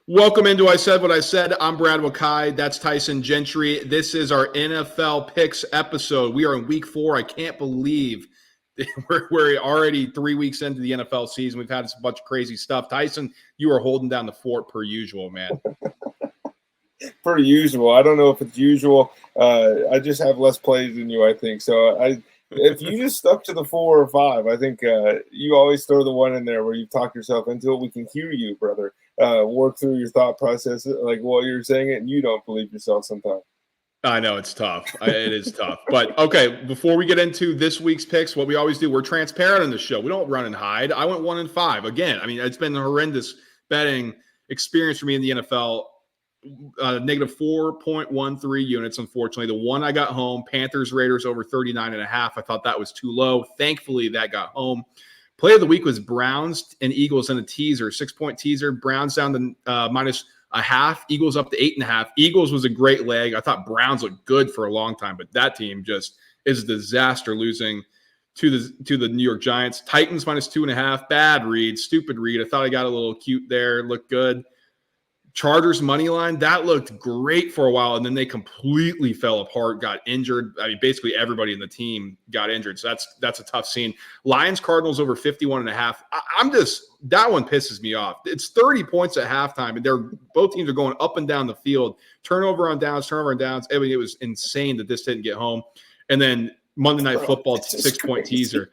Welcome into I Said What I Said. I'm Brad Wakai. That's Tyson Gentry. This is our NFL Picks episode. We are in week 4. I can't believe we're already 3 weeks into the NFL season. We've had a bunch of crazy stuff. Tyson, you are holding down the fort per usual, man. Per usual. I don't know if it's usual. I just have less plays than you, I think. So if you just stuck to the 4 or 5, I think you always throw the one in there where you talk yourself into it. We can hear you, brother. Work through your thought process like while you're saying it, and you don't believe yourself sometimes. I know it's tough. It is tough. But okay, before we get into this week's picks, what we always do, we're transparent on the show. We don't run and hide. I went 1-5. Again, I mean, it's been a horrendous betting experience for me in the NFL. Negative 4.13 units, unfortunately. The one I got home, Panthers, Raiders over 39.5. I thought that was too low. Thankfully, that got home. Play of the week was Browns and Eagles in a teaser, 6-point teaser. Browns down to minus a half. Eagles up to 8.5. Eagles was a great leg. I thought Browns looked good for a long time, but that team just is a disaster, losing to the New York Giants. Titans minus 2.5. Bad read, stupid read. I thought I got a little cute there. Looked good. Chargers money line, that looked great for a while, and then they completely fell apart, got injured. I mean, basically everybody in the team got injured, so that's a tough scene. Lions Cardinals over 51.5. I'm just, that one pisses me off. It's 30 points at halftime, and both teams are going up and down the field. Turnover on downs. I mean, it was insane that this didn't get home. And then Monday Night Football 6-point teaser.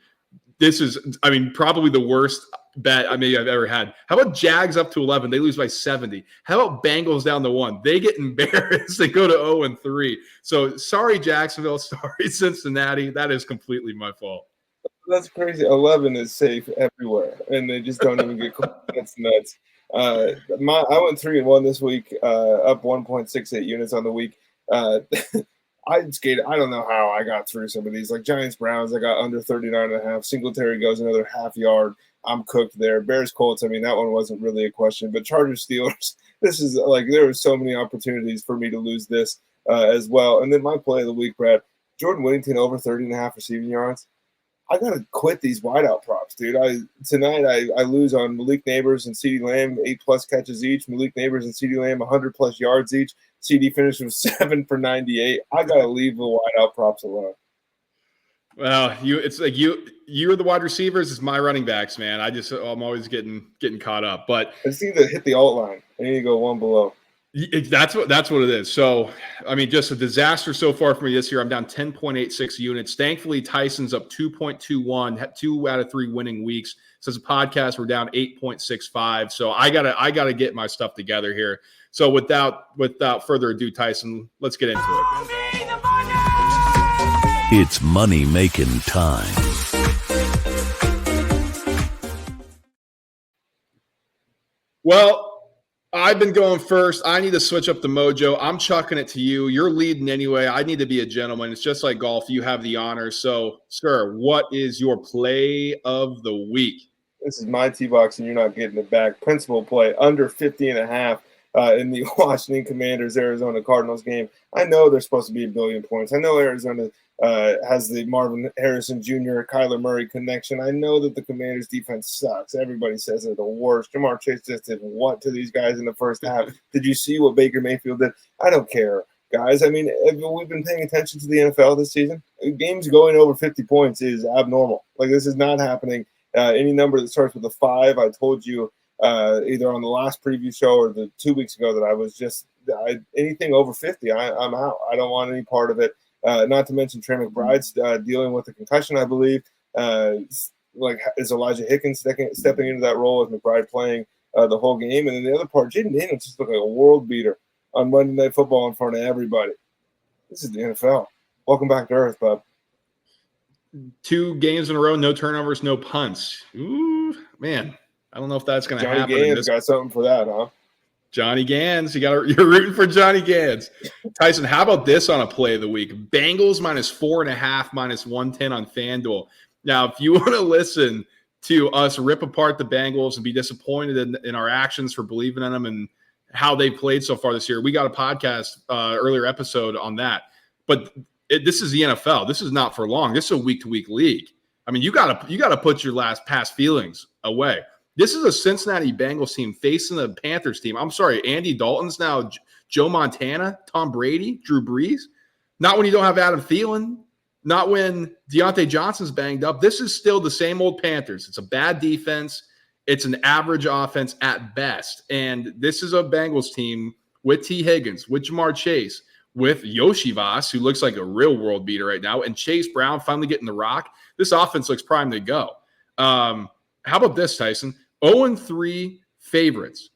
This is, I mean, probably the worst bet I've ever had. How about Jags up to 11? They lose by 70. How about Bengals down to 1? They get embarrassed. They go to 0-3. So sorry, Jacksonville. Sorry, Cincinnati. That is completely my fault. That's crazy. 11 is safe everywhere, and they just don't even get close. That's nuts. I went 3-1 this week, up 1.68 units on the week. I skated. I don't know how I got through some of these. Like Giants, Browns, I got under 39.5. Singletary goes another half yard. I'm cooked there. Bears, Colts, I mean, that one wasn't really a question. But Chargers, Steelers, this is like there were so many opportunities for me to lose this as well. And then my play of the week, Brad, Jordan Whittington over 30.5 receiving yards. I got to quit these wideout props, dude. Tonight I lose on Malik Neighbors and CeeDee Lamb, 8+ catches each. Malik Neighbors and CeeDee Lamb, 100+ yards each. CD finished with 7 for 98. I got to leave the wideout props alone. Well, it's like you're the wide receivers. It's my running backs, man. I'm always getting caught up. But I see to hit the alt line. I need to go one below. That's what it is. So, I mean, just a disaster so far for me this year. I'm down 10.86 units. Thankfully, Tyson's up 2.21, had 2 out of 3 winning weeks. So as a podcast, we're down 8.65. So I gotta get my stuff together here. So without further ado, Tyson, let's get into it. It's money-making time. Well, I've been going first. I need to switch up the mojo. I'm chucking it to you. You're leading anyway. I need to be a gentleman. It's just like golf. You have the honor. So, sir, what is your play of the week? This is my T-box, and you're not getting it back. Principal play, under 50.5 in the Washington Commanders-Arizona Cardinals game. I know they're supposed to be 1 billion points. I know Arizona has the Marvin Harrison Jr., Kyler Murray connection. I know that the Commanders' defense sucks. Everybody says they're the worst. Jamar Chase just did what to these guys in the first half? Did you see what Baker Mayfield did? I don't care, guys. I mean, we've been paying attention to the NFL this season. Games going over 50 points is abnormal. Like, this is not happening. Any number that starts with a 5, I told you either on the last preview show or the 2 weeks ago that I was just anything over 50, I'm out. I don't want any part of it. Not to mention Trey McBride's dealing with a concussion, I believe. Is Elijah Hickens stepping into that role with McBride playing the whole game? And then the other part, Jaden Daniels just looked like a world beater on Monday Night Football in front of everybody. This is the NFL. Welcome back to earth, bub. 2 games in a row, no turnovers, no punts. Ooh, man. I don't know if that's going to happen. Johnny Gans got something for that, huh? Johnny Gans. You're rooting for Johnny Gans. Tyson, how about this on a play of the week? Bengals minus 4.5, minus 110 on FanDuel. Now, if you want to listen to us rip apart the Bengals and be disappointed in our actions for believing in them and how they played so far this year, we got a podcast earlier episode on that. But this is the NFL. This is not for long. This is a week-to-week league. I mean, you gotta put your last past feelings away. This is a Cincinnati Bengals team facing the Panthers team. I'm sorry, Andy Dalton's now Joe Montana, Tom Brady, Drew Brees. Not when you don't have Adam Thielen. Not when Deontay Johnson's banged up. This is still the same old Panthers. It's a bad defense. It's an average offense at best. And this is a Bengals team with T. Higgins, with Jamar Chase, with Yoshi Voss, who looks like a real world beater right now, and Chase Brown finally getting the rock. This offense looks primed to go. How about this, Tyson? 0-3 favorites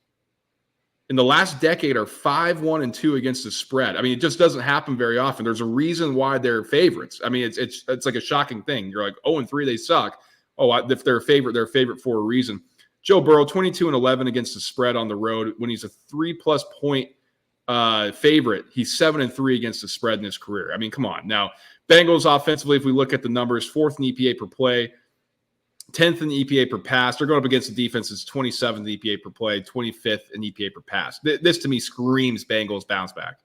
in the last decade are 5-1-2 against the spread. I mean, it just doesn't happen very often. There's a reason why they're favorites. I mean, it's like a shocking thing. You're like 0-3, they suck. Oh, if they're a favorite for a reason. Joe Burrow, 22-11 against the spread on the road. When he's a 3+ point favorite, he's 7-3 against the spread in his career. I mean, come on. Now, Bengals offensively, if we look at the numbers, 4th in EPA per play, 10th in EPA per pass. They're going up against the defenses, 27th in EPA per play, 25th in EPA per pass. This to me screams Bengals bounce back.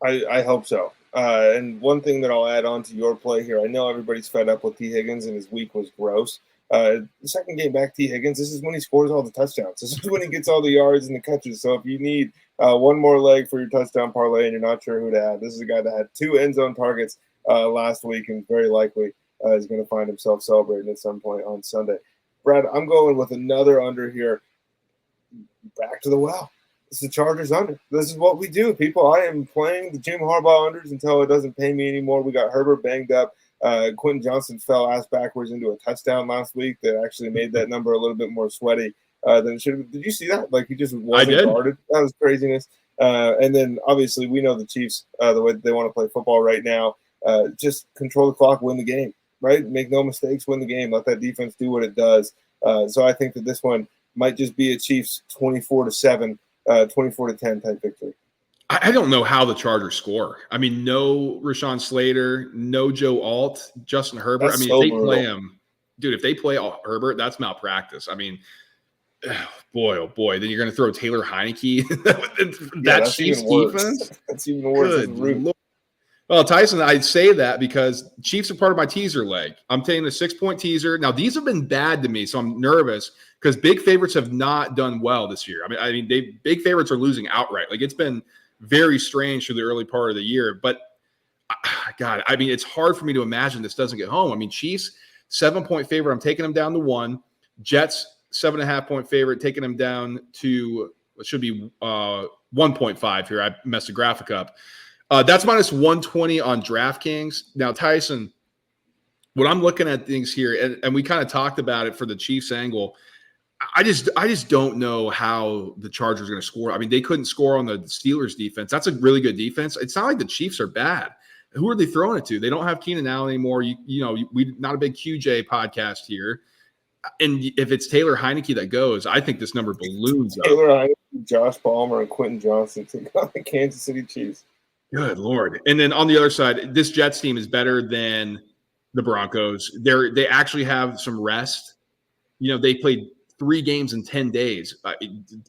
I hope so. And one thing that I'll add on to your play here, I know everybody's fed up with T. Higgins and his week was gross. The second game back, T. Higgins, this is when he scores all the touchdowns. This is when he gets all the yards and the catches. So if you need one more leg for your touchdown parlay and you're not sure who to add, this is a guy that had 2 end zone targets last week and very likely is going to find himself celebrating at some point on Sunday. Brad, I'm going with another under here. Back to the well. It's the Chargers under. This is what we do, people. I am playing the Jim Harbaugh unders until it doesn't pay me anymore. We got Herbert banged up. Quentin Johnson fell ass backwards into a touchdown last week that actually made that number a little bit more sweaty than it should have. Did you see that? Like, he just wasn't guarded. That was craziness. And then, obviously, we know the Chiefs, the way they want to play football right now. Just control the clock, win the game, right? Make no mistakes, win the game. Let that defense do what it does. So I think that this one might just be a Chiefs 24-7, 24-10 type victory. I don't know how the Chargers score. I mean, no Rashawn Slater, no Joe Alt, Justin Herbert. That's I mean, so if they brutal. play him, dude, if they play Herbert, that's malpractice. I mean, boy, oh boy. Then you're going to throw Taylor Heineke. That's Chiefs defense? That's even worse. Good Lord. Well, Tyson, I'd say that because Chiefs are part of my teaser leg. I'm taking a 6-point teaser. Now, these have been bad to me, so I'm nervous because big favorites have not done well this year. I mean, big favorites are losing outright. Like, it's been very strange through the early part of the year. But, God, I mean, it's hard for me to imagine this doesn't get home. I mean, Chiefs, 7-point favorite. I'm taking them down to 1. Jets, 7.5-point favorite, taking them down to what should be 1.5 here. I messed the graphic up. That's minus 120 on DraftKings. Now, Tyson, when I'm looking at things here, and we kind of talked about it for the Chiefs angle, I just don't know how the Chargers are going to score. I mean, they couldn't score on the Steelers defense. That's a really good defense. It's not like the Chiefs are bad. Who are they throwing it to? They don't have Keenan Allen anymore. We not a big QJ podcast here. And if it's Taylor Heineke that goes, I think this number balloons up. Taylor Heineke, Josh Palmer, and Quentin Johnson take on the Kansas City Chiefs. Good Lord. And then on the other side, this Jets team is better than the Broncos. They actually have some rest. They played 3 games in 10 days.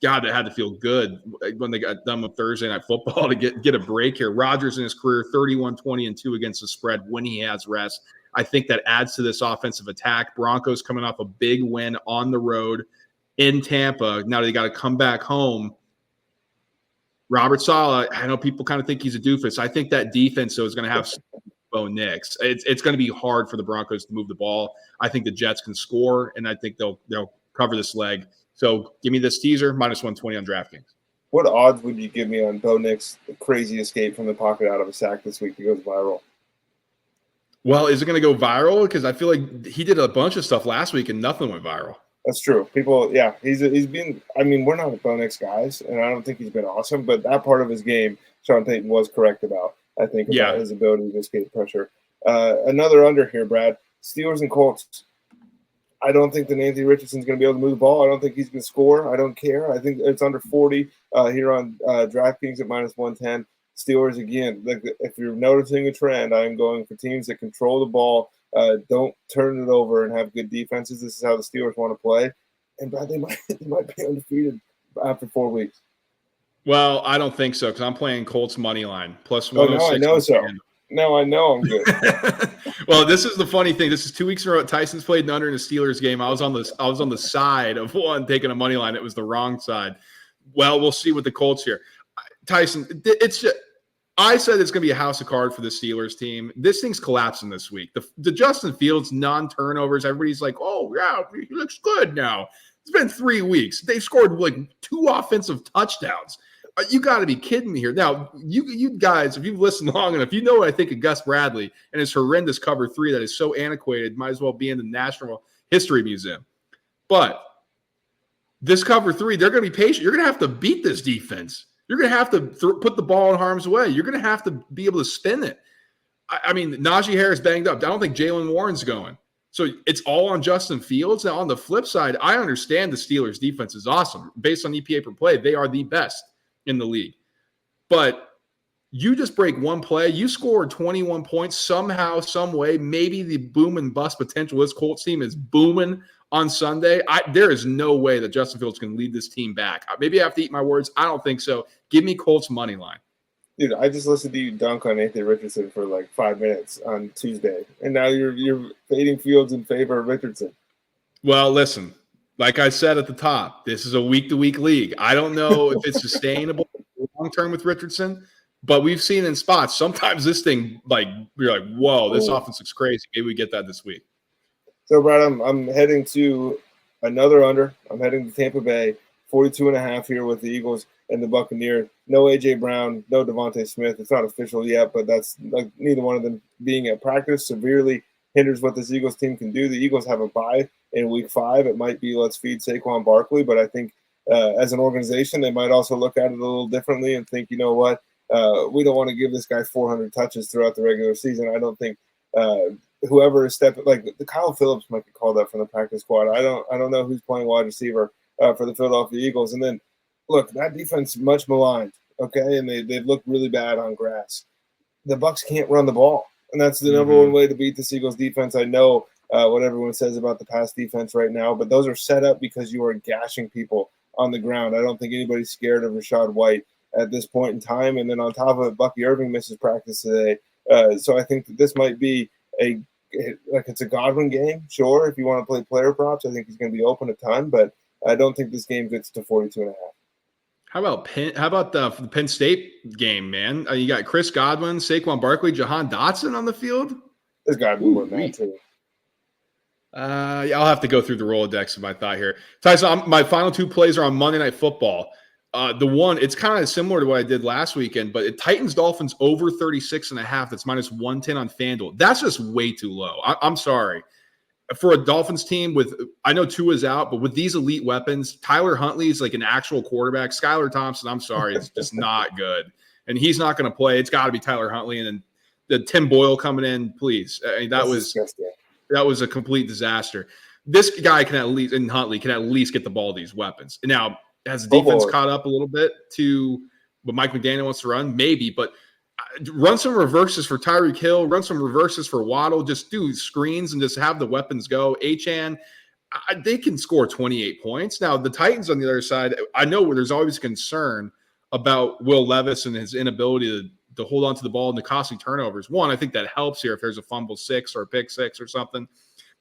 God, that had to feel good when they got done with Thursday Night Football to get a break here. Rodgers in his career, 31-20-2 against the spread when he has rest. I think that adds to this offensive attack. Broncos coming off a big win on the road in Tampa. Now they got to come back home. Robert Saleh, I know people kind of think he's a doofus. I think that defense, though, is going to have Bo Nix. It's going to be hard for the Broncos to move the ball. I think the Jets can score, and I think they'll cover this leg. So give me this teaser, minus 120 on DraftKings. What odds would you give me on Bo Nix, the crazy escape from the pocket out of a sack this week that goes viral? Well, is it going to go viral? Because I feel like he did a bunch of stuff last week and nothing went viral. That's true. People, yeah, he's been. I mean, we're not Bo Nix guys, and I don't think he's been awesome. But that part of his game, Sean Payton was correct about. I think about his ability to escape pressure. Another under here, Brad. Steelers and Colts. I don't think that Anthony Richardson's going to be able to move the ball. I don't think he's going to score. I don't care. I think it's under 40 here on DraftKings at minus 110. Steelers again. Like, if you're noticing a trend, I'm going for teams that control the ball. Don't turn it over and have good defenses. This is how the Steelers want to play. And Brad, they might be undefeated after 4 weeks. Well, I don't think so because I'm playing Colts money line plus 106. Oh, no, I know so. No, I know I'm good. Well, this is the funny thing. This is 2 weeks in a row. Tyson's played an under in a Steelers game. I was on the side of one taking a money line. It was the wrong side. Well, we'll see with the Colts here. Tyson, it's just, I said it's going to be a house of cards for the Steelers team. This thing's collapsing this week. The Justin Fields non-turnovers, everybody's like, oh, yeah, he looks good now. It's been 3 weeks. They've scored like 2 offensive touchdowns. You got to be kidding me here. Now, you guys, if you've listened long enough, you know what I think of Gus Bradley and his horrendous cover 3 that is so antiquated, might as well be in the National History Museum. But this cover 3, they're going to be patient. You're going to have to beat this defense. You're going to have to put the ball in harm's way. You're going to have to be able to spin it. I mean, Najee Harris banged up. I don't think Jalen Warren's going. So it's all on Justin Fields. Now, on the flip side, I understand the Steelers' defense is awesome. Based on EPA per play, they are the best in the league. But you just break one play, you score 21 points somehow, some way. Maybe the boom and bust potential of this Colts team is booming on Sunday. There is no way that Justin Fields can lead this team back. Maybe I have to eat my words. I don't think so. Give me Colts money line. Dude, I just listened to you dunk on Anthony Richardson for like 5 minutes on Tuesday, and now you're fading Fields in favor of Richardson. Well, listen, like I said at the top, this is a week-to-week league. I don't know if it's sustainable long-term with Richardson, but we've seen in spots, sometimes this thing, like, you're like, whoa, this offense looks crazy. Maybe we get that this week. So, Brad, I'm heading to another under. I'm heading to Tampa Bay, 42.5 here with the Eagles and the Buccaneers. No A.J. Brown, no Devontae Smith. It's not official yet, but that's like neither one of them being at practice severely hinders what this Eagles team can do. The Eagles have a bye in week 5. It might be let's feed Saquon Barkley, but I think as an organization, they might also look at it a little differently and think, you know what, we don't want to give this guy 400 touches throughout the regular season. I don't think whoever is stepping, like the Kyle Phillips might be called up from the practice squad. I don't know who's playing wide receiver for the Philadelphia Eagles. And then look, that defense much maligned, okay, and they've looked really bad on grass. The Bucs can't run the ball, and that's the number one way to beat the Eagles defense. I know what everyone says about the pass defense right now, but those are set up because you are gashing people on the ground. I don't think anybody's scared of Rachaad White at this point in time. And then on top of it, Bucky Irving misses practice today. So I think that this might be it's a Godwin game, sure. If you want to play player props, I think he's going to be open a ton, but I don't think this game gets to 42.5. How about the Penn State game, man? You got Chris Godwin, Saquon Barkley, Jahan Dotson on the field. There's got to be more than that too. Yeah, I'll have to go through the Rolodex of my thought here. Tyson, my final 2 plays are on Monday Night Football. The one, it's kind of similar to what I did last weekend, but it Titans Dolphins over 36.5. That's minus 110 on FanDuel. That's just way too low. I'm sorry. For a Dolphins team I know Tua's out, but with these elite weapons, Tyler Huntley is like an actual quarterback. Skylar Thompson, I'm sorry, it's just not good. And he's not going to play. It's got to be Tyler Huntley. And then the Tim Boyle coming in, please. I mean, that was a complete disaster. This guy can at least, and Huntley can at least get the ball to these weapons. Now, has the defense caught up a little bit to what Mike McDaniel wants to run? Maybe, but run some reverses for Tyreek Hill, run some reverses for Waddle, just do screens and just have the weapons go. Achane, they can score 28 points. Now, the Titans on the other side, I know where there's always concern about Will Levis and his inability to hold on to the ball and the costly turnovers. One, I think that helps here if there's a fumble 6 or a pick 6 or something.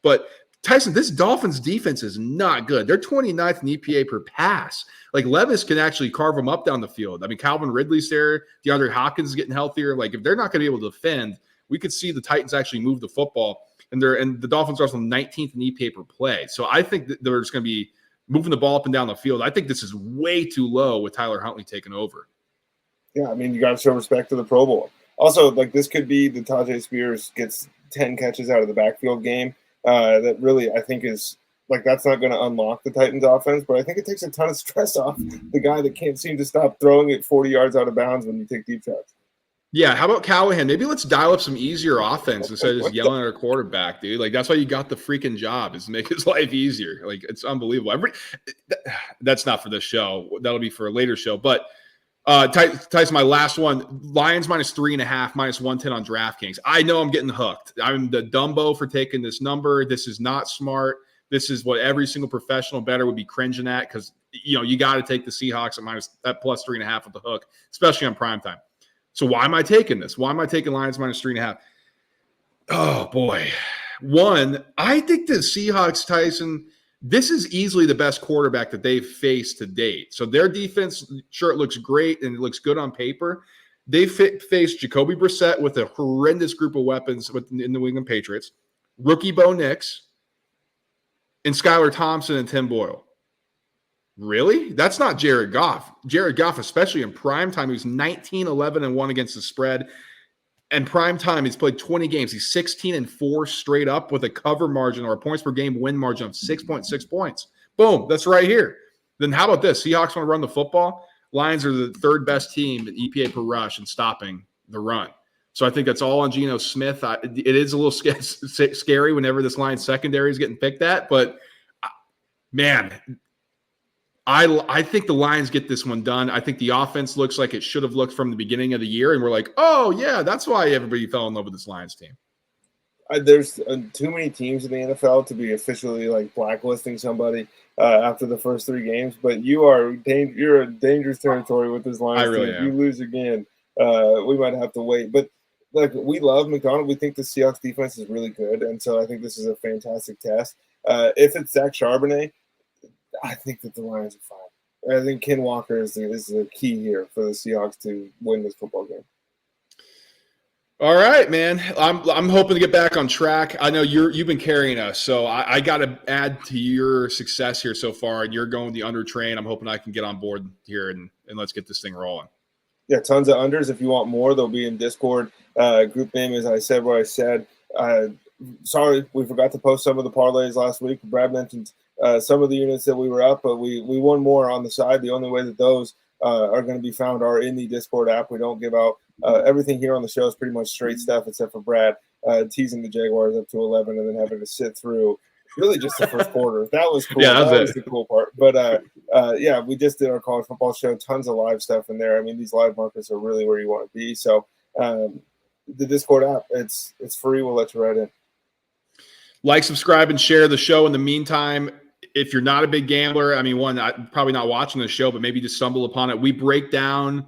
But Tyson, this Dolphins defense is not good. They're 29th in EPA per pass. Like Levis can actually carve them up down the field. I mean, Calvin Ridley's there. DeAndre Hopkins is getting healthier. Like if they're not going to be able to defend, we could see the Titans actually move the football. And the Dolphins are also 19th in EPA per play. So I think that they're just going to be moving the ball up and down the field. I think this is way too low with Tyler Huntley taking over. Yeah, I mean, you got to show respect to the Pro Bowl. Also, like this could be the Tajay Spears gets 10 catches out of the backfield game. That really, I think, is like that's not going to unlock the Titans offense, but I think it takes a ton of stress off the guy that can't seem to stop throwing it 40 yards out of bounds when you take deep shots. Yeah, how about Callahan? Maybe let's dial up some easier offense instead of just yelling at our quarterback, dude. Like that's why you got the freaking job, is to make his life easier. Like it's unbelievable. That's not for this show. That'll be for a later show. But Tyson, my last one, Lions minus 3.5, minus 110 on DraftKings. I know I'm getting hooked. I'm the Dumbo for taking this number. This is not smart. This is what every single professional bettor would be cringing at because, you got to take the Seahawks at plus 3.5 with the hook, especially on primetime. So why am I taking this? Why am I taking Lions minus 3.5? Oh, boy. One, I think the Seahawks, Tyson, this is easily the best quarterback that they've faced to date. So their defense, sure, it looks great and it looks good on paper. They faced Jacoby Brissett with a horrendous group of weapons in the New England Patriots, rookie Bo Nix, and Skylar Thompson and Tim Boyle. Really? That's not Jared Goff. Jared Goff, especially in prime time, he was 19-11-1 against the spread. And prime time, he's played 20 games. He's 16-4 straight up with a cover margin or a points per game win margin of 6.6 points. Boom, that's right here. Then how about this? Seahawks want to run the football. Lions are the third best team in EPA per rush and stopping the run. So I think that's all on Geno Smith. It is a little scary whenever this Lions secondary is getting picked at, but man, I think the Lions get this one done. I think the offense looks like it should have looked from the beginning of the year, and we're like, oh, yeah, that's why everybody fell in love with this Lions team. There's too many teams in the NFL to be officially like blacklisting somebody after the first 3 games, but you're a dangerous territory with this Lions team. If you lose again, we might have to wait. But like, we love McDonald. We think the Seahawks defense is really good, and so I think this is a fantastic test. If it's Zach Charbonnet, I think that the Lions are fine. I think Ken Walker is the key here for the Seahawks to win this football game. All right, man. I'm hoping to get back on track. I know you've been carrying us, so I got to add to your success here so far, and you're going the under train. I'm hoping I can get on board here and let's get this thing rolling. Yeah, tons of unders. If you want more, they'll be in Discord. Group name is I Said What I Said. Sorry, we forgot to post some of the parlays last week. Brad mentioned some of the units that we were up, but we won more on the side. The only way that those are going to be found are in the Discord app. We don't give out everything here on the show is pretty much straight stuff, except for Brad teasing the Jaguars up to 11 and then having to sit through really just the first quarter. That was cool. Yeah, that was the cool part. But yeah, we just did our college football show. Tons of live stuff in there. I mean, these live markets are really where you want to be. So the Discord app, it's free. We'll let you right in. Like, subscribe, and share the show. In the meantime, if you're not a big gambler, I mean, probably not watching the show, but maybe just stumble upon it. We break down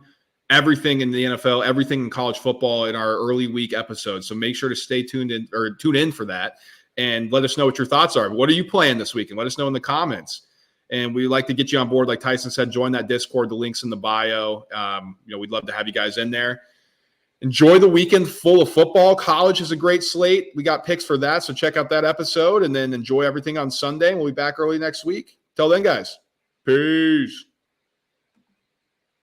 everything in the NFL, everything in college football in our early week episodes. So make sure to stay tuned in or tune in for that and let us know what your thoughts are. What are you playing this week? And let us know in the comments. And we'd like to get you on board. Like Tyson said, join that Discord. The link's in the bio. We'd love to have you guys in there. Enjoy the weekend full of football. College is a great slate. We got picks for that, so check out that episode and then enjoy everything on Sunday. We'll be back early next week. Till then, guys, peace.